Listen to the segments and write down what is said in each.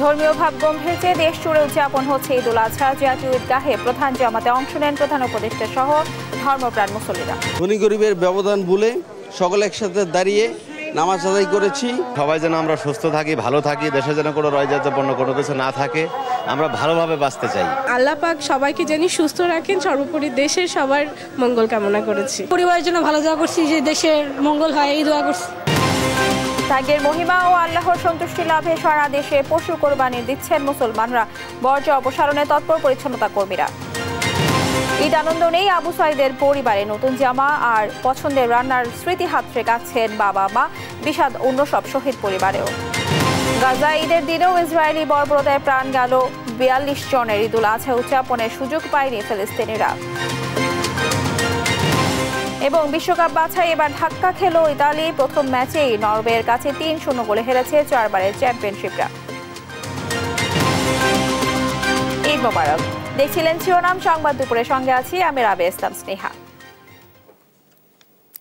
ধর্মীয় ভাবগম্ভীর্যে দেশ জুড়ে উদযাপন হচ্ছে ঈদুল আজহা। জাতীয় ঈদগাহে প্রধান জামাতে অংশ নেন প্রধান উপদেষ্টা সহ ধর্মপ্রাণ মুসল্লিরা। ধনী গরিবের ব্যবধান ভুলে সকলে একসাথে দাঁড়িয়ে নামাজ আদায় করেছি। সবাই যেন আমরা সুস্থ থাকি, ভালো থাকি, দেশে যেন কোনো রয়জাতপূর্ণ কোনো কিছু না থাকে, আমরা ভালোভাবে বাঁচতে চাই। আল্লাহ পাক সবাইকে যেন সুস্থ রাখেন, সর্বোপরি দেশের সবার মঙ্গল কামনা করেছি। পরিবারের জন্য ভালো দোয়া করছি, যে দেশের মঙ্গল হয় এই দোয়া করছি। ত্যাগের মহিমা ও আল্লাহর সন্তুষ্টি লাভে সারা দেশে পশু কোরবানি দিচ্ছেন মুসলমানরা। বর্জ্য অপসারণে তৎপর পরিচ্ছন্নতা কর্মীরা। ঈদ আনন্দ নেই আবু সাইদের পরিবারে। নতুন জামা আর পছন্দের রান্নার স্মৃতি হাত রেখাচ্ছেন বাবা মা। বিষাদ অন্য সব শহীদ পরিবারেও। গাজা ঈদের দিনেও ইসরায়েলি বর্বরতায় প্রাণ গেল ৪২ জনের। ঈদুল আজহা উদযাপনের সুযোগ পায়নি ফিলিস্তিনিরা। এবং বিশ্বকাপ বাছাই এবার ধাক্কা খেল ইতালি। প্রথম ম্যাচেই নরওয়ের কাছে ৩-০ গোলে হেরেছে ৪ বারের চ্যাম্পিয়নশিপরা। ঈদ মোবারক। দেখছিলেন শিরোনাম সংবাদ দুপুরের, সঙ্গে আছি আমি রাবেয়া ইসলাম স্নেহা।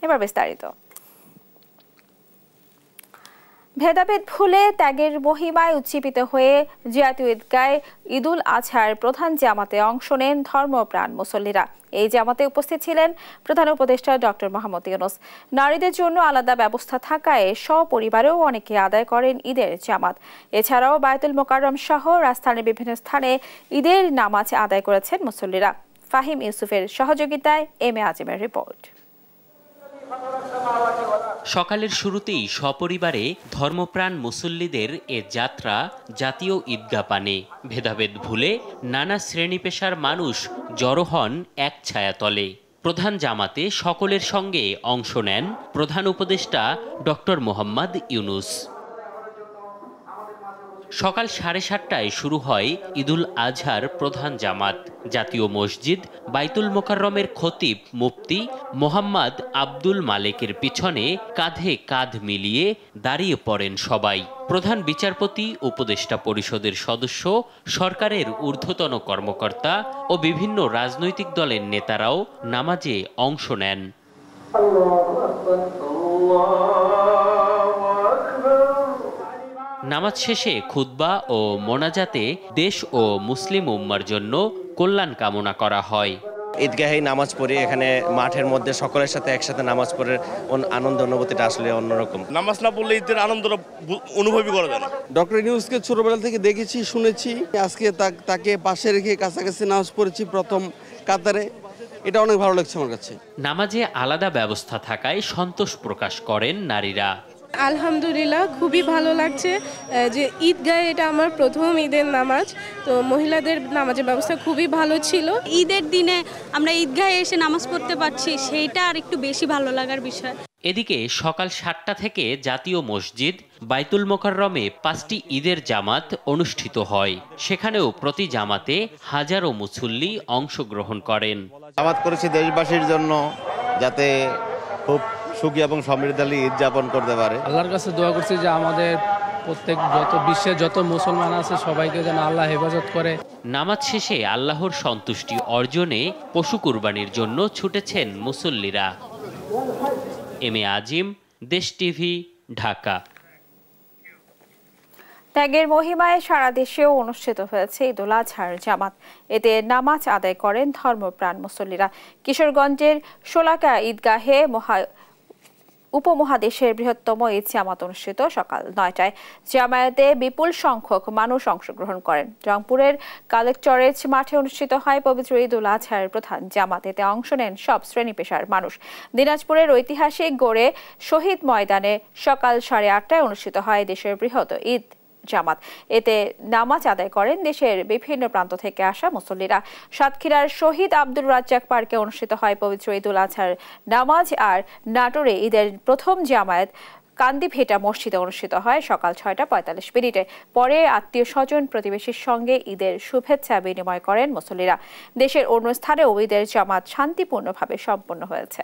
এবার বিস্তারিত। ভেদাভেদ ভুলে ত্যাগের মহিমায় উজ্জীবিত হয়ে জাতীয় ঈদগাহে ঈদুল আজহার প্রধান জামাতে অংশ নেন ধর্মপ্রাণ মুসল্লিরা। এই জামাতে উপস্থিত ছিলেন প্রধান উপদেষ্টা ডক্টর মোহাম্মদ ইউনূস। নারীদের জন্য আলাদা ব্যবস্থা থাকায় সপরিবারেও অনেকে আদায় করেন ঈদের জামাত। এছাড়াও বায়তুল মোকাররম সহ রাজধানীর বিভিন্ন স্থানে ঈদের নামাজ আদায় করেছেন মুসল্লিরা। ফাহিম ইউসুফের সহযোগিতায় এম এ আজিমের রিপোর্ট। সকালের শুরুতেই সপরিবারে ধর্মপ্রাণ মুসল্লিদের এ যাত্রা জাতীয় ঈদগাহ পানে। ভেদাভেদ ভুলে নানা শ্রেণী পেশার মানুষ জড়ো হন এক ছায়াতলে। প্রধান জামাতে সকলের সঙ্গে অংশ নেন প্রধান উপদেষ্টা ডক্টর মোহাম্মদ ইউনূস। সকাল 7:30টায় শুরু হয় ঈদুল আজহার প্রধান জামাত। জাতীয় মসজিদ বাইতুল মোকাররমের খতিব মুফতি মোহাম্মদ আব্দুল মালেকের পিছনে কাঁধে কাঁধ মিলিয়ে দাঁড়িয়ে পড়েন সবাই। প্রধান বিচারপতি, উপদেষ্টা পরিষদের সদস্য, সরকারের ঊর্ধ্বতন কর্মকর্তা ও বিভিন্ন রাজনৈতিক দলের নেতারাও নামাজে অংশ নেন। নামাজ শেষে খুতবা ও মোনাজাতে দেশ ও মুসলিম উম্মার জন্য কল্যাণ কামনা করা হয়। ঈদগাহে নামাজ পড়ি, এখানে মাঠের মধ্যে সকলের সাথে একসাথে নামাজ পড়ে আনন্দ অনুভূতিটা আসলে অন্যরকম। নামাজ না পড়লে ঈদের আনন্দটা অনুভবই করা যায় না। ডক্টর ইউনূসকে ছোটবেলা থেকে দেখেছি, শুনেছি। আজকে তাকে পাশে রেখে কাছাকাছি নামাজ পড়েছি প্রথম কাতারে। এটা অনেক ভালো লাগছে আমার কাছে। নামাজে আলাদা ব্যবস্থা থাকায় সন্তোষ প্রকাশ করেন নারীরা। আলহামদুলিল্লাহ, খুবই ভালো লাগছে যে ঈদগাহে এটা আমার প্রথম ঈদের নামাজ। তো মহিলাদের নামাজের ব্যবস্থা খুবই ভালো ছিল। ঈদের দিনে আমরা ঈদগাহে এসে নামাজ পড়তে পারছি, সেইটা আর একটু বেশি ভালো লাগার বিষয়। এদিকে সকাল 7টা থেকে জাতীয় মসজিদ বাইতুল মোকাররমে 5টি ঈদের জামাত অনুষ্ঠিত হয়। সেখানেও প্রতি জামাতে হাজারো মুসল্লি অংশগ্রহণ করেন। জামাত করেছি দেশবাসীর জন্য, যাতে খুব সুখী এবং সমৃদ্ধালী ঈদ যাপন করতে পারে। আল্লাহর কাছে দোয়া করছি যে আমাদের প্রত্যেক বিশ্বে যত মুসলমান আছে সবাইকে যেন আল্লাহ হেফাজত করে। নামাজ শেষে আল্লাহর সন্তুষ্টি অর্জনে পশু কুরবানির জন্য ছুটেছেন মুসল্লিরা। এম এ আজিম, দেশ টিভি, ঢাকা। ত্যাগের মহিমায় সারা দেশেও অনুষ্ঠিত হয়েছে ঈদুল আজহার জামাত। এতে নামাজ আদায় করেন ধর্মপ্রাণ মুসল্লিরা। কিশোরগঞ্জের শোলাকা ঈদগাহে উপমহাদেশের বৃহত্তম ঈদ জামাত অনুষ্ঠিত সকাল 9টায়। জামায়াতে বিপুল সংখ্যক মানুষ অংশগ্রহণ করেন। রংপুরের কালেক্টরেট মাঠে অনুষ্ঠিত হয় পবিত্র ঈদুল আজহার প্রধান জামাত। এতে অংশ নেন সব শ্রেণী পেশার মানুষ। দিনাজপুরের ঐতিহাসিক গড়ে শহীদ ময়দানে সকাল 8:30টায় অনুষ্ঠিত হয় দেশের বৃহৎ ঈদ জামাত। এতে নামাজ আদায় করেন দেশের বিভিন্ন প্রান্ত থেকে আসা মুসল্লিরা। সাতক্ষীরার শহীদ আব্দুর রাজ্জাক পার্কে অনুষ্ঠিত হয় পবিত্র ঈদুল আজহার নামাজ। আর নাটোরে ঈদের প্রথম জামায়াত কান্দিভেটা মসজিদে অনুষ্ঠিত হয় সকাল 6:45। পরে আত্মীয় স্বজন প্রতিবেশীর সঙ্গে ঈদের শুভেচ্ছা বিনিময় করেন মুসল্লিরা। দেশের অন্য স্থানেও ঈদের জামাত শান্তিপূর্ণভাবে সম্পন্ন হয়েছে।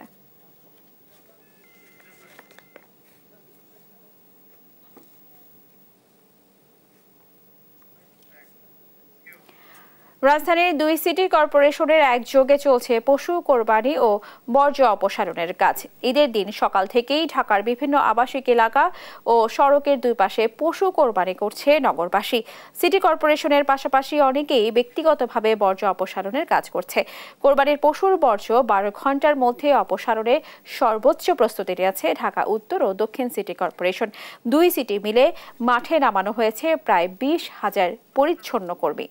রাজধানীর 2 সিটি কর্পোরেশনের একযোগে চলছে পশু কোরবানি ও বর্জ্য অপসারণের কাজ। ঈদের দিন সকাল থেকেই ঢাকার বিভিন্ন আবাসিক এলাকা ও সড়কের দুই পাশে পশু কোরবানি করছে নগরবাসী। সিটি কর্পোরেশনের পাশাপাশি অনেকেই ব্যক্তিগতভাবে বর্জ্য অপসারণের কাজ করছে। কোরবানির পশুর বর্জ্য 12 ঘন্টার মধ্যে অপসারণে সর্বোচ্চ প্রস্তুতি নিয়েছে ঢাকা উত্তর ও দক্ষিণ সিটি কর্পোরেশন। 2 সিটি মিলে মাঠে নামানো হয়েছে প্রায় 20,000 পরিচ্ছন্ন কর্মী।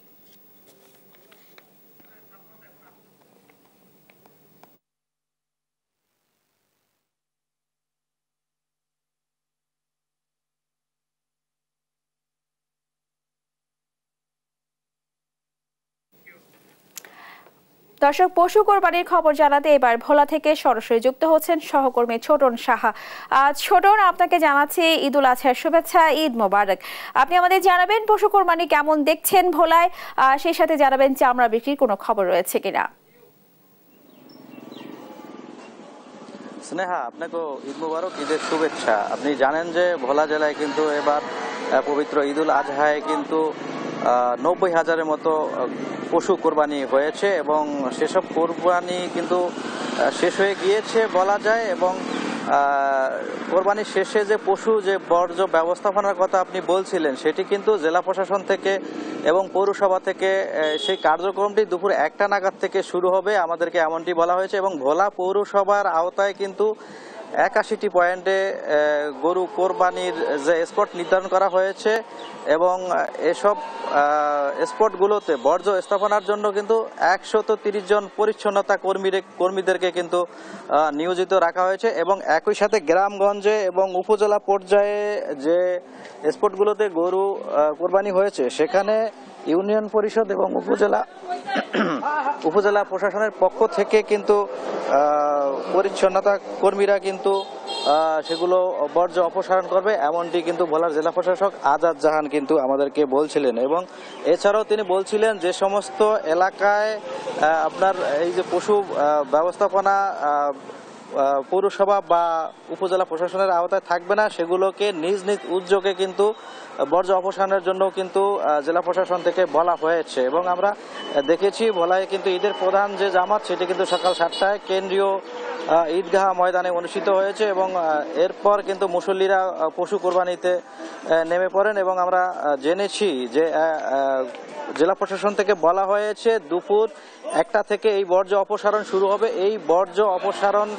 দর্শক, পশু কোরবানির খবর জানাতে এবার ভোলা থেকে সরাসরি যুক্ত হচ্ছেন সহকর্মী ছোটন সাহা। ছোটন, আপনাকে জানাচ্ছি ঈদুল আজহার শুভেচ্ছা, ঈদ মোবারক। আপনি আমাদের জানাবেন পশু কোরবানি কেমন দেখছেন ভোলায়, সেই সাথে জানাবেন চামড়া বিক্রির কোনো খবর রয়েছে কিনা। স্নেহা, আপনাকেও ঈদ মোবারক, ঈদের শুভেচ্ছা। আপনি জানেন যে ভোলা জেলায় কিন্তু এবার পবিত্র ঈদুল আজহায় কিন্তু 90,000-এর মতো পশু কোরবানি হয়েছে এবং সেসব কোরবানি কিন্তু শেষ হয়ে গিয়েছে বলা যায়। এবং কোরবানির শেষে যে পশু যে বর্জ্য ব্যবস্থাপনার কথা আপনি বলছিলেন, সেটি কিন্তু জেলা প্রশাসন থেকে এবং পৌরসভা থেকে সেই কার্যক্রমটি দুপুর 1টা নাগাদ থেকে শুরু হবে, আমাদেরকে এমনটি বলা হয়েছে। এবং ভোলা পৌরসভার আওতায় কিন্তু 81টি পয়েন্টে গরু কোরবানির যে স্পট নির্ধারণ করা হয়েছে এবং এসব স্পটগুলোতে বর্জ্য স্থাপনার জন্য কিন্তু 130 জন পরিচ্ছন্নতা কর্মীদেরকে কিন্তু নিয়োজিত রাখা হয়েছে। এবং একই সাথে গ্রামগঞ্জে এবং উপজেলা পর্যায়ে যে স্পটগুলোতে গরু কোরবানি হয়েছে, সেখানে ইউনিয়ন পরিষদ এবং উপজেলা প্রশাসনের পক্ষ থেকে কিন্তু পরিচ্ছন্নতা কর্মীরা কিন্তু সেগুলো বর্জ্য অপসারণ করবে, এমনটি কিন্তু ভোলার জেলা প্রশাসক আজাদ জাহান কিন্তু আমাদেরকে বলছিলেন। এবং এছাড়াও তিনি বলছিলেন যে সমস্ত এলাকায় আপনার এই যে পশু ব্যবস্থাপনা পৌরসভা বা উপজেলা প্রশাসনের আওতায় থাকবে না, সেগুলোকে নিজ নিজ উদ্যোগে কিন্তু বর্জ্য অপসারণের জন্য কিন্তু জেলা প্রশাসন থেকে বলা হয়েছে। এবং আমরা দেখেছি ভোলায় কিন্তু ঈদের প্রধান যে জামাত, সেটি কিন্তু সকাল 7টায় কেন্দ্রীয় ঈদগাহ ময়দানে অনুষ্ঠিত হয়েছে এবং এরপর কিন্তু মুসল্লিরা পশু কোরবানিতে নেমে পড়েন। এবং আমরা জেনেছি যে জেলা প্রশাসন থেকে বলা হয়েছে দুপুর 1টা থেকে এই বর্জ্য অপসারণ শুরু হবে। এই বর্জ্য অপসারণ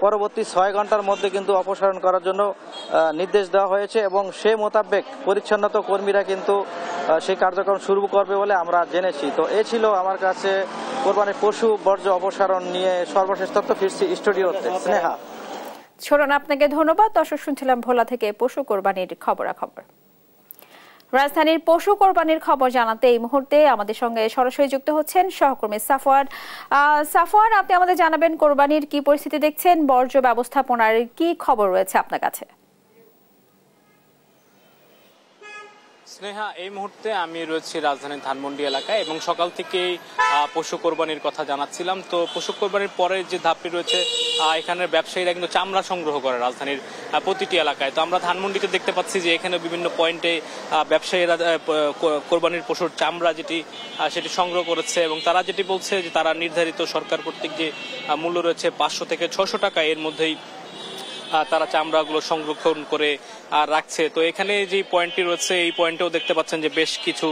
পরবর্তী 6 ঘন্টার মধ্যে কিন্তু অপসারণ করার জন্য নির্দেশ দেওয়া হয়েছে এবং সে মোতাবেক পরিচ্ছন্নতা কর্মীরা কিন্তু সেই কার্যক্রম শুরু করবে বলে আমরা জেনেছি। তো এ ছিল আমার কাছে কোরবানির পশু বর্জ্য অপসারণ নিয়ে সর্বশেষ তথ্য। ফিরছি স্টুডিওতে। স্নেহা। ছোটন, আপনাকে ধন্যবাদ। দর্শক, শুনছিলাম ভোলা থেকে পশু কোরবানির খবরাখবর। রাজধানীর পশু কোরবানির খবর জানাতে এই মুহূর্তে আমাদের সঙ্গে সরাসরি যুক্ত হচ্ছেন সহকর্মী সাফওয়ান। সাফওয়ান, আপনি আমাদের জানাবেন কোরবানির কি পরিস্থিতি দেখছেন, বর্জ্য ব্যবস্থাপনার কি খবর রয়েছে আপনার কাছে? স্নেহা, এই মুহূর্তে আমি রয়েছি রাজধানীর ধানমন্ডি এলাকায় এবং সকাল থেকেই পশু কোরবানির কথা জানাচ্ছিলাম। তো পশু কোরবানির পরে যে ধাপটি রয়েছে, এখানের ব্যবসায়ীরা কিন্তু চামড়া সংগ্রহ করে রাজধানীর প্রতিটি এলাকায়। তো আমরা ধানমন্ডিতে দেখতে পাচ্ছি যে এখানে বিভিন্ন পয়েন্টে ব্যবসায়ীরা কোরবানির পশুর চামড়া সেটি সংগ্রহ করেছে এবং তারা যেটি বলছে যে তারা নির্ধারিত সরকার কর্তৃক যে মূল্য রয়েছে 500 থেকে 600 টাকা, এর মধ্যেই তারা চামড়াগুলো সংরক্ষণ করে রাখছে। তো এখানে যে পয়েন্টটি রয়েছে, এই পয়েন্টেও দেখতে পাচ্ছেন যে বেশ কিছু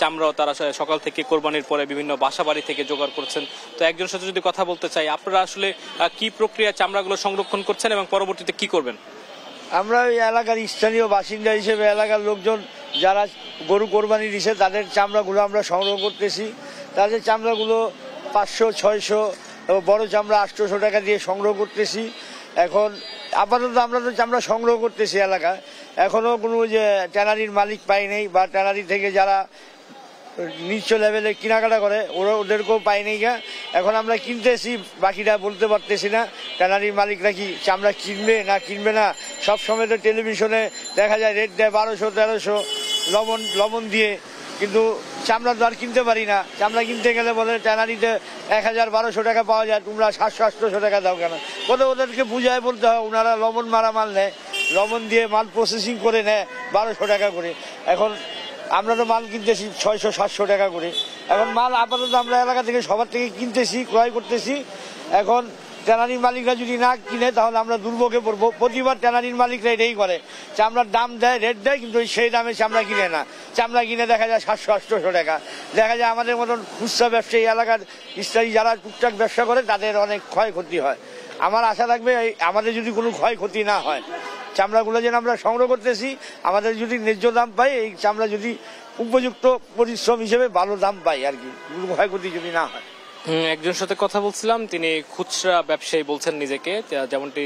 চামড়াও তারা সকাল থেকে কোরবানির পরে বিভিন্ন বাসাবাড়ি থেকে জোগাড় করছেন। তো একজনের সাথে যদি কথা বলতে চাই, আপনারা আসলে কি প্রক্রিয়া চামড়াগুলো সংরক্ষণ করছেন এবং পরবর্তীতে কি করবেন? আমরা এই এলাকার স্থানীয় বাসিন্দা হিসেবে এলাকার লোকজন যারা গরু কোরবানি দিছে তাদের চামড়াগুলো আমরা সংগ্রহ করতেছি। তাদের চামড়াগুলো 500, 600 এবং বড় চামড়া 800 টাকা দিয়ে সংগ্রহ করতেছি। এখন আপাতত আমরা তো চামড়া সংগ্রহ করতেছি এলাকায়, এখনো কোনো যে ট্যানারির মালিক পাই নেই বা ট্যানারি থেকে যারা নিচ্চ লেভেলে কেনাকাটা করে ওদেরকেও পাই নেই। এখন আমরা কিনতেছি, বাকিটা বলতে পারতেছি না ট্যানারির মালিকরা কি চামড়া কিনবে না কিনবে না। সবসময় তো টেলিভিশনে দেখা যায় রেট দেয় 1200, 1300 লবণ দিয়ে, কিন্তু চামড়া তো আর কিনতে পারি না। চামড়া কিনতে গেলে বলে ট্যানারিতে 1000-1200 টাকা পাওয়া যায়, তোমরা 700-800 টাকা দাও কেন? ওদেরকে বুঝায় বলতে হয়, ওনারা লবণ মারা মাল নেয়, লবণ দিয়ে মাল প্রসেসিং করে নেয় 1200 টাকা করে। এখন আমরা তো মাল কিনতেছি 600-700 টাকা করে। এখন মাল আপাতত আমরা এলাকা থেকে সবার থেকে কিনতেছি, ক্রয় করতেছি। এখন ট্যানারির মালিকরা যদি না কিনে তাহলে আমরা দুর্ভোগে পড়বো। প্রতিবার ট্যানারির মালিকরা এটাই করে, চামড়ার দাম দেয়, রেট দেয়, কিন্তু সেই দামে চামড়া কিনে না। চামড়া কিনে দেখা যায় 700-800 টাকা। দেখা যায় আমাদের মতন খুচরা ব্যবসায়ী এলাকার স্থায়ী যারা টুকটাক ব্যবসা করে তাদের অনেক ক্ষয়ক্ষতি হয়। আমার আশা থাকবে আমাদের যদি কোনো ক্ষয়ক্ষতি না হয়, চামড়াগুলো যেন আমরা সংগ্রহ করতেছি, আমাদের যদি ন্যায্য দাম পাই, এই চামড়া যদি উপযুক্ত পরিশ্রম হিসেবে ভালো দাম পাই আর কি, কোনো ক্ষয়ক্ষতি যদি না হয়। একজনের সাথে কথা বলছিলাম, তিনি খুচরা ব্যবসায়ী বলছেন নিজেকে, যেমনটি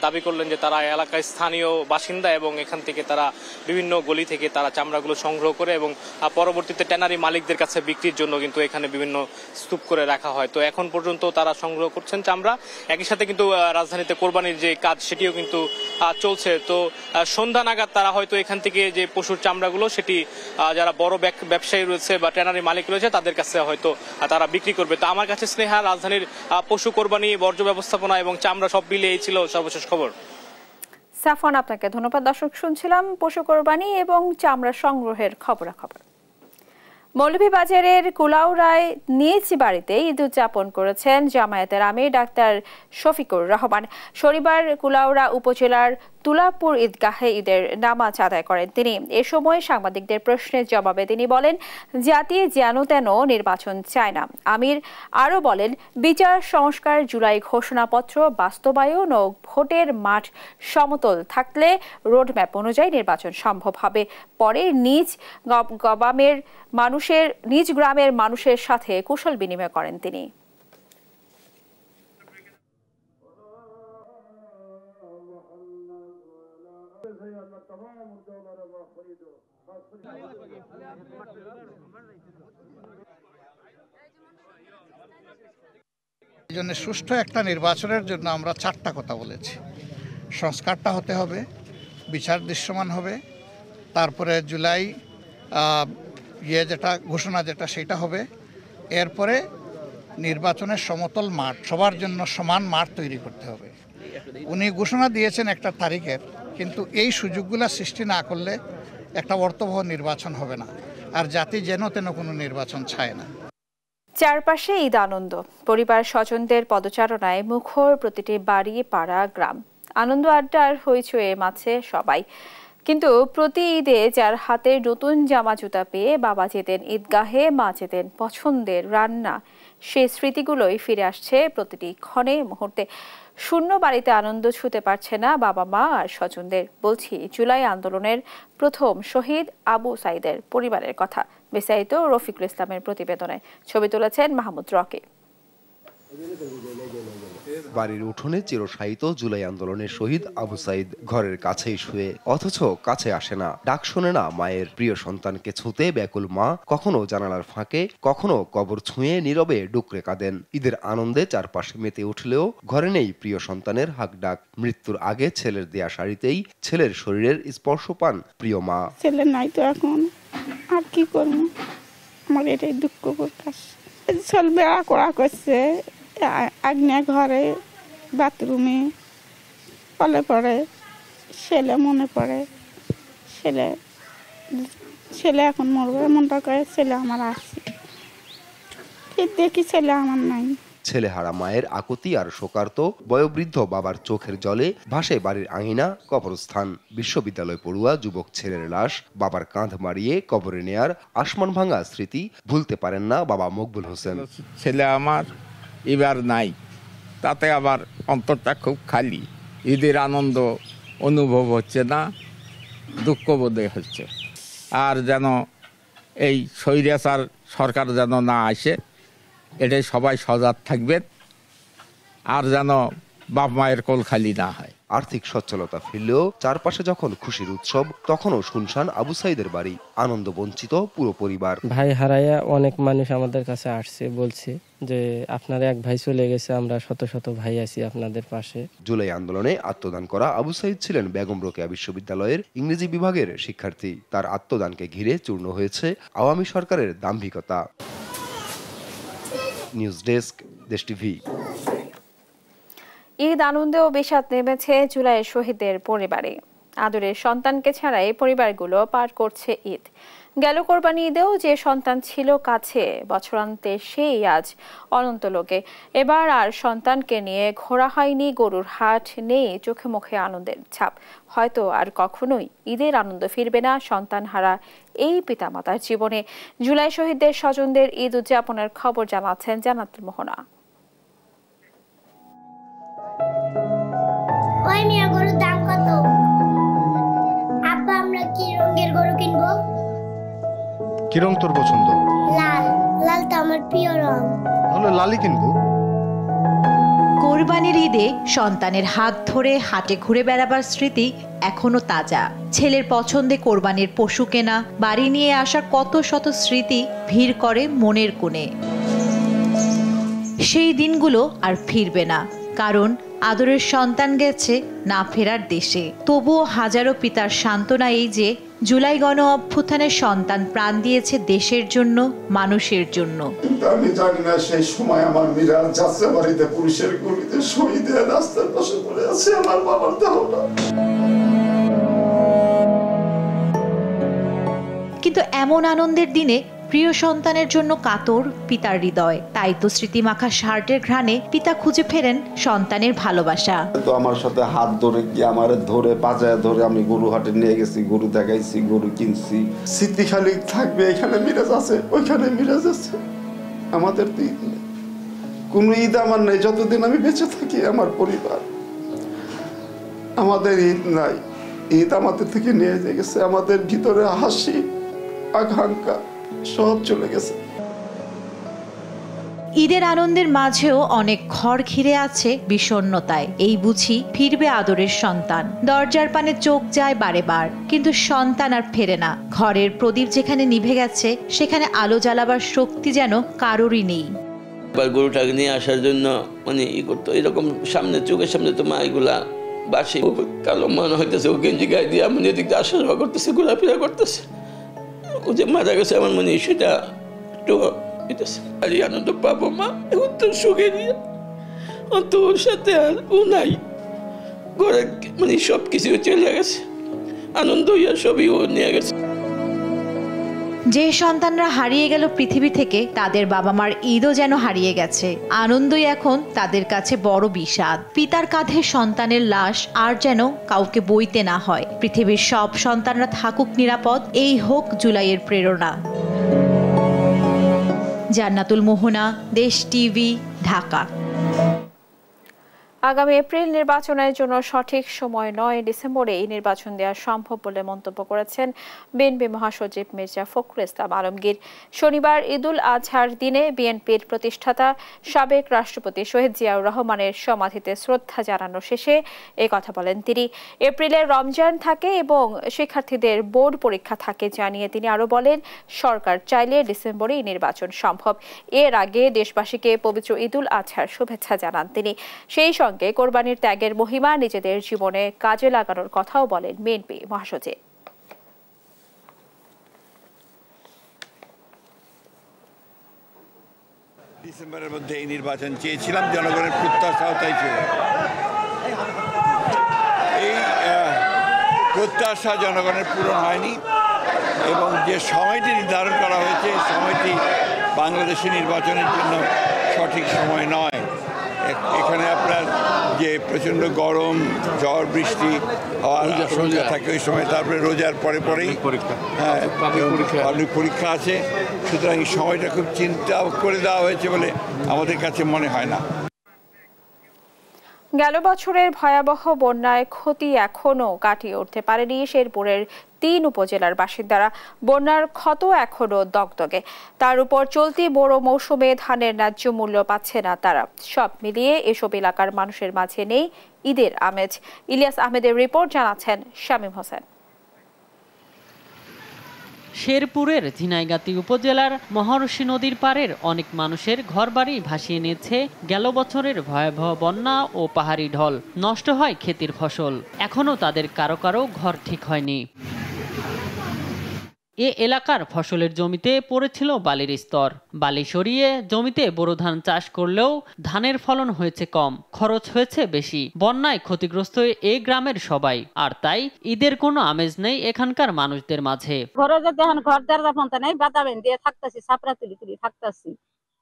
দাবি করলেন যে তারা এলাকায় স্থানীয় বাসিন্দা এবং এখান থেকে তারা বিভিন্ন গলি থেকে তারা চামড়াগুলো সংগ্রহ করে এবং পরবর্তীতে ট্যানারি মালিকদের কাছে বিক্রির জন্য কিন্তু এখানে বিভিন্ন স্তূপ করে রাখা হয়। তো এখন পর্যন্ত তারা সংগ্রহ করছেন চামড়া। একই সাথে কিন্তু রাজধানীতে কোরবানির যে কাজ সেটিও কিন্তু চলছে। তো সন্ধ্যা নাগাদ তারা হয়তো এখান থেকে যে পশুর চামড়াগুলো সেটি যারা বড় ব্যবসায়ী রয়েছে বা ট্যানারি মালিক রয়েছে তাদের কাছে হয়তো তারা বিক্রি করবে। তো আমার কাছে স্নেহা, রাজধানীর পশু কোরবানি, বর্জ্য ব্যবস্থাপনা এবং চামড়া সব মিলিয়ে ছিল সর্বশেষ খবর। সাফওয়ান, আপনাকে ধন্যবাদ। দর্শক, শুনছিলাম পশু কোরবানি এবং চামড়া সংগ্রহের খবরাখবর। মৌলভীবাজারের কুলাউড়ায় নিজ বাড়িতে ঈদ উদযাপন করেছেন জামায়াতের আমির ডাক্তার শফিকুর রহমান। শনিবার কুলাউড়া উপজেলার তুলাপুর ঈদগাহে ঈদের নামাজ আদায় করেন তিনি। এ সময় সাংবাদিকদের প্রশ্নের জবাবে তিনি বলেন, জাতি যেন তেন নির্বাচন চায় না। আমির আরও বলেন, বিচার সংস্কার, জুলাই ঘোষণাপত্র বাস্তবায়ন ও ভোটের মাঠ সমতল থাকলে রোডম্যাপ অনুযায়ী নির্বাচন সম্ভব হবে। পরে নিজ গ্রামের মানুষের সাথে কুশল বিনিময় করেন তিনি। সুষ্ঠু একটা নির্বাচনের জন্য আমরা 4টা কথা বলেছি। সংস্কারটা হতে হবে, বিচার দৃশ্যমান হবে, তারপরে জুলাই যেটা ঘোষণা সেটা হবে, এরপরে নির্বাচনের সমতল মাঠ, সবার জন্য সমান মাঠ তৈরি করতে হবে। উনি ঘোষণা দিয়েছেন একটা তারিখের, কিন্তু এই সুযোগগুলো সৃষ্টি না করলে একটা অর্থবহ নির্বাচন হবে না, আর জাতি যেন তেন কোনো নির্বাচন চায় না। চারপাশে ঈদ আনন্দ, পরিবার স্বজনদের পদচারণায় মুখর প্রতিটি বাড়ি, পাড়া, গ্রাম। আনন্দ আড্ডার হইচয়ে মাঝে সবাই। কিন্তু প্রতি ঈদে যার হাতে নতুন জামা জুতা পেয়ে বাবা যেতেন ঈদগাহে, মা যেতেন পছন্দের রান্না, সেই স্মৃতিগুলোই ফিরে আসছে প্রতিটি ক্ষণে মুহূর্তে। শূন্য বাড়িতে আনন্দ ছুঁতে পারছে না বাবা মা আর স্বজনদের। বলছি জুলাই আন্দোলনের প্রথম শহীদ আবু সাইদের পরিবারের কথা। বিস্তারিত রফিকুল ইসলামের প্রতিবেদনে। ছবি তুলেছেন মাহমুদ রকি। বাড়ির উঠোনে চিরশায়িত জুলাই আন্দোলনের শহীদ আবু সাইদ ঘরের কাছেই শুয়ে, অথচ কাছে আসে না, ডাক শোনে না মায়ের। প্রিয় সন্তানকে ছুঁতে ব্যাকুল মা কখনো জানালার ফাঁকে, কখনো কবর ছুঁয়ে নীরবে ডুকরে কাঁদেন। ঈদের আনন্দে চারপাশে মেতে উঠলেও ঘরে নেই প্রিয় সন্তানের হাক ডাক। মৃত্যুর আগে ছেলের দেয়া শাড়িতেই ছেলের শরীরের স্পর্শ পান প্রিয় মা। ছেলে নাই তো এখন, আর কি করবো, আমার এটাই দুঃখ প্রকাশ। চল বেড়া করা করছে, আগ্নেয় ঘরে, বাথরুমে, কলে পড়ে, ছেলে মনে পড়ে, ছেলে এখন মরবে এমনটা করে। ছেলে আমার আছে, দেখি ছেলে আমার নাই। ছেলেহারা মায়ের আকুতি আর শোকার্ত বয়োবৃদ্ধ বাবার চোখের জলে ভাসে বাড়ির আঙিনা, কবরস্থান। বিশ্ববিদ্যালয় পড়ুয়া যুবক ছেলের লাশ বাবার কাঁধ মারিয়ে কবরে নেয়ার আসমান ভাঙা স্মৃতি ভুলতে পারেন না বাবা মকবুল হোসেন। ছেলে আমার এবার নাই, তাতে আবার অন্তরটা খুব খালি। ঈদের আনন্দ অনুভব হচ্ছে না, দুঃখ বোধ হচ্ছে। আর যেন এই স্বৈরাচার সরকার যেন না আসে, এটাই সবাই সজাগ থাকবেন, আর যেন বাপ মায়ের কোল খালি না হয়। আর্থিক সচ্ছলতা ফিরলেও চারপাশে যখন খুশির উৎসব, তখনও শুনশান আবু সাইদের বাড়ি, আনন্দ বঞ্চিত পুরো পরিবার। ভাই হারাইয়া অনেক মানুষ আমাদের কাছে আসছে, বলছে যে আপনার এক ভাই চলে গেছে, আমরা শত শত ভাই আছি আপনাদের পাশে। জুলাই আন্দোলনে আত্মদান করা আবু সাইদ ছিলেন বেগম রোকেয়া বিশ্ববিদ্যালয়ের ইংরেজি বিভাগের শিক্ষার্থী। তার আত্মদানকে ঘিরে চূর্ণ হয়েছে আওয়ামী সরকারের দাম্ভিকতা। নিউজ ডেস্ক, দেশ টিভি। ঈদ আনন্দে ও বিষাদ নেমেছে জুলাইয়ের শহীদদের পরিবারে। আদরের সন্তানকে ছাড়াই পরিবারগুলো পার করছে ঈদ। গেল কোরবানি ঈদেও যে সন্তান ছিল কাছে, বছরান্তে সেই আজ অনন্ত লোকে। এবার আর সন্তানকে নিয়ে ঘোরা হয়নি গরুর হাট, নেই চোখে মুখে আনন্দের ছাপ। হয়তো আর কখনোই ঈদের আনন্দ ফিরবে না সন্তানহারা এই পিতামাতার জীবনে। জুলাই শহীদদের স্বজনদের ঈদ উদযাপনের খবর জানাচ্ছেন জান্নাতুল মোহনা। ওই মিয়া, গরুর দাম কত? আব্বা, আমরা কি রঙের গরু কিনবো? কি রং তোর পছন্দ? লাল। লাল তো আমার প্রিয় রং। তাহলে লালই কিনবো। কোরবানির ঈদে সন্তানের হাত ধরে হাটে ঘুরে বেড়াবার স্মৃতি এখনো তাজা। ছেলের পছন্দে কোরবানির পশু কেনা, বাড়ি নিয়ে আসা কত শত স্মৃতি ভিড় করে মনের কোণে। সেই দিনগুলো আর ফিরবে না, কারণ আদরের সন্তান গেছে না ফেরার দেশে। তবুও হাজারো পিতার সান্ত্বনা এই যে জুলাই গণ অভ্যুত্থানের সন্তান প্রাণ দিয়েছে দেশের জন্য, মানুষের জন্য। আমি জানি না সেই সময় আমার মিরাজ যাচ্ছে বাড়িতে পুলিশের গুলিতে শহীদ হয়ে রাস্তার পাশে পড়ে আছে আমার বাবার দেহটা। কিন্তু এমন আনন্দের দিনে প্রিয় সন্তানের জন্য কাতর পিতার হৃদয়। তাই তো স্মৃতিমাখা শার্টের ঘ্রাণে পিতা খুঁজে ফেরেন সন্তানের ভালোবাসা। তো আমার সাথে হাত ধরে কি আমার ধরে পাজায় ধরে আমি গরু হাটে নিয়ে গেছি, গরু দেখাইছি, গরু কিনছি। স্মৃতি খালি থাকবে, এখানে মিরাজ আছে, ওইখানে মিরাজ আছে। আমাদের কোনো ঈদ আমার নেই যতদিন আমি বেঁচে থাকি। আমার পরিবার, আমাদের ঈদ নাই। ঈদ আমাদের থেকে নিয়ে গেছে, আমাদের ভিতরে হাসি আকাঙ্ক্ষা সব চলে গেছে। ঈদের আনন্দের মাঝেও অনেক ঘর ঘিরে আছে বিষণ্ণতায়। এই বুঝি ফিরবে আদরের সন্তান। দরজার পানে চোখ যায় বারে বার, কিন্তু সন্তান আর ফেরে না। ঘরের প্রদীপ যেখানে নিভে গেছে, সেখানে আলো জ্বালাবার শক্তি যেন কারোরই নেই। গরুটাকে নিয়ে আসার জন্য মানে ই করতো, এরকম সামনে চোখের সামনে তো মা এগুলা বাসে কালো মনে হইতেছে, ও গেঞ্জি গায়ে দিয়ে আমি এদিকে আসা যাওয়া করতেছে, ঘোরাফেরা করতেছে। ও যে মারা গেছে আমার মনে সেটা একটু আনন্দ পাবো মা, এখন তো সুখে নিয়ে তোর সাথে আর ও নাই। ঘরে মানে সব কিছু চলে গেছে, আনন্দ ইয়া সবই ও নিয়ে গেছে। যে সন্তানরা হারিয়ে গেল পৃথিবী থেকে, তাদের বাবা মার ঈদও যেন হারিয়ে গেছে। আনন্দই এখন তাদের কাছে বড় বিষাদ। পিতার কাঁধে সন্তানের লাশ আর যেন কাউকে বইতে না হয়। পৃথিবীর সব সন্তানরা থাকুক নিরাপদ, এই হোক জুলাইয়ের প্রেরণা। জান্নাতুল মোহনা, দেশ টিভি, ঢাকা। আগামী এপ্রিল নির্বাচনের জন্য সঠিক সময় 9 ডিসেম্বরে এই নির্বাচন দেওয়া সম্ভব বলে মন্তব্য করেছেন বিএনপি মহাসচিব মির্জা ফখরুল ইসলাম আলমগীর। শনিবার ঈদুল আজহার দিনে বিএনপির প্রতিষ্ঠাতা সাবেক রাষ্ট্রপতি শহীদ জিয়াউর রহমানের সমাধিতে শ্রদ্ধা জানানো শেষে এই কথা বলেন তিনি। এপ্রিলে রমজান থাকে এবং শিক্ষার্থীদের বোর্ড পরীক্ষা থাকে জানিয়ে তিনি আরও বলেন, সরকার চাইলে ডিসেম্বরেই নির্বাচন সম্ভব। এর আগে দেশবাসীকে পবিত্র ঈদুল আজহার শুভেচ্ছা জানান তিনি। সেই সঙ্গে কোরবানির ত্যাগের মহিমা নিজেদের জীবনে কাজে লাগানোর কথাও বলেন বিএনপি মহাসচিব। ডিসেম্বরের মধ্যে এই নির্বাচন চেয়েছিলাম, জনগণের প্রত্যাশাও তাই ছিল। এই প্রত্যাশা জনগণের পূরণ হয়নি এবং যে সময়টি নির্ধারণ করা হয়েছে, সময়টি বাংলাদেশি নির্বাচনের জন্য সঠিক সময় নয়। এখানে আপনার যে প্রচণ্ড গরম, ঝড় বৃষ্টি হওয়ার আশঙ্কা থাকে ওই সময়, তারপরে রোজার পরে পরেই পরীক্ষা আছে। সুতরাং এই সময়টা খুব চিন্তা করে দেওয়া হয়েছে বলে আমাদের কাছে মনে হয় না। গেল বছরের ভয়াবহ বন্যায় ক্ষতি এখনও কাটিয়ে উঠতে পারেনি শেরপুরের 3 উপজেলার বাসিন্দারা। বন্যার ক্ষত এখনও দগদগে। তার উপর চলতি বোরো মৌসুমে ধানের ন্যায্য মূল্য পাচ্ছে না তারা। সব মিলিয়ে এসব এলাকার মানুষের মাঝে নেই ঈদের আমেজ। ইলিয়াস আহমেদের রিপোর্ট, জানাচ্ছেন শামীম হোসেন। শেরপুরের ঝিনাইগাতি উপজেলার মহর্ষি নদীর পাড়ের অনেক মানুষের ঘরবাড়ি ভাসিয়ে নিয়েছে গেল বছরের ভয়াবহ বন্যা ও পাহাড়ি ঢল। নষ্ট হয় ক্ষেতের ফসল, এখনও তাদের কারো কারো ঘর ঠিক হয়নি। এ এলাকার ফসলের জমিতে পড়েছিল বালির স্তর। বালি সরিয়ে জমিতে বোরো ধান চাষ করলেও ধানের ফলন হয়েছে কম, খরচ হয়েছে বেশি। বন্যায় ক্ষতিগ্রস্ত এই গ্রামের সবাই, আর তাই ঈদের কোনো আমেজ নেই এখানকার মানুষদের মাঝে। ঘরে যে দেখেন ঘর দরজা ফোনটা নেই, বাতাবেন দিয়ে থাকতেছি, ছাপড়া তুলি তুলি থাকতেছি।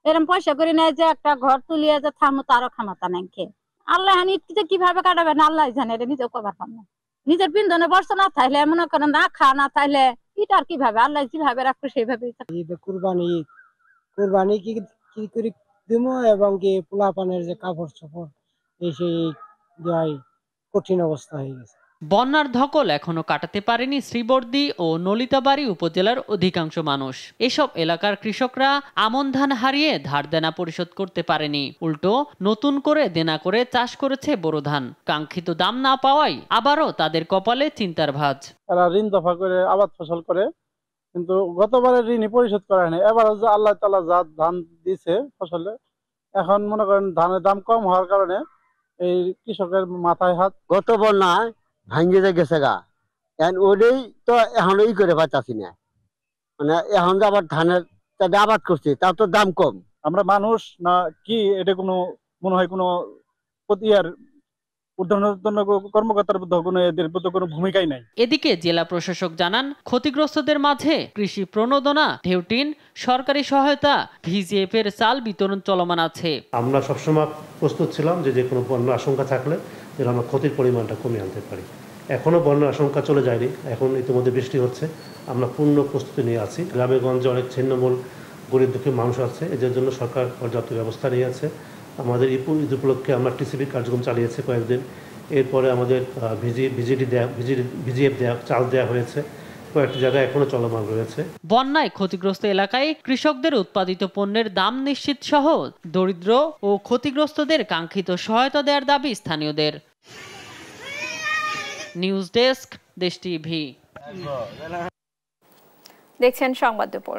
এরকম পয়সা করে নেয় যে একটা ঘর তুলিয়ে যে থামো তারও খামাতা নাই খেয়ে। আল্লাহ ঈদটা কিভাবে কাটাবেন আল্লাহ জানে, এটা নিজেও কবার পান না। নিজের পিন্ধনে বর্ষ না থাকলে মনে করেন না খাওয়া না থাকলে এটা আর কিভাবে আল্লাহ যেভাবে রাখবে সেইভাবে। ঈদ কুরবানি কি করে দিব এবং কি পোলাপানের যে কাপড় চোপড় এই সেই কঠিন অবস্থা হয়ে গেছে। বন্যার ধকল এখনো কাটাতে পারেনি শ্রীবর্দী ও নলিতাবাড়ী উপজেলার অধিকাংশ মানুষ। এসব এলাকার কৃষকরা আমন ধান হারিয়ে ধার দেনা পরিশোধ করতে পারেনি, উল্টো নতুন করে দেনা করে চাষ করেছে বোরো ধান। কাঙ্ক্ষিত দাম না পাওয়ায় আবারও তাদের কপালে চিন্তার ভাঁজ। তারা ঋণ দফা করে আবাদ ফসল করে, কিন্তু গতবারের ঋণই পরিশোধ করা হয়নি। এবার আল্লাহ তাআলা যা ধান দিছে ফসলে, এখন মনে করেন ধানের দাম কম হওয়ার কারণে এই কৃষকের মাথায় হাত। গত বন্যায় ভাঙ্গে গেছে গা, ওটাই তো এখন ই করে পাচ্ছি না, মানে এখন যে আবার ধানের আবাদ করছি তার তো দাম কম। আমরা মানুষ না কি এটা কোনো মনে হয় কোনো কর্মকর্তার কোনো ভূমিকাই নাই। এদিকে জেলা প্রশাসক জানান, ক্ষতিগ্রস্তদের মাঝে কৃষি প্রণোদনা, ঢেউটিন, সরকারি সহায়তা, ভিজিএফ এর চাল বিতরণ চলমান আছে। আমরা সবসময় প্রস্তুত ছিলাম যে কোনো বন্যার আশঙ্কা থাকলে যেন আমরা ক্ষতির পরিমাণটা কমিয়ে আনতে পারি। এখনো বন্যার আশঙ্কা চলে যায়নি, এখন ইতিমধ্যে বৃষ্টি হচ্ছে, আমরা পূর্ণ প্রস্তুতি নিয়ে আছি। গ্রামে গঞ্জে অনেক ছিন্নমূল গরিব দুঃখী মানুষ আছে, এদের জন্য সরকার পর্যাপ্ত ব্যবস্থা নিয়েছে। আমাদের ঈদ উপলক্ষে আমরা টিসিবি কার্যক্রম চালিয়েছি কয়েকদিন। এরপরে আমাদের ভিজিএফ দেওয়া চাল দেওয়া হয়েছে, কয়েকটি জায়গায় এখনো চলমান রয়েছে। বন্যায় ক্ষতিগ্রস্ত এলাকায় কৃষকদের উৎপাদিত পণ্যের দাম নিশ্চিত সহ দরিদ্র ও ক্ষতিগ্রস্তদের কাঙ্ক্ষিত সহায়তা দেওয়ার দাবি স্থানীয়দের। নিউজ ডেস্ক, দেশ টিভি। দেখছেন সংবাদ দুপুর।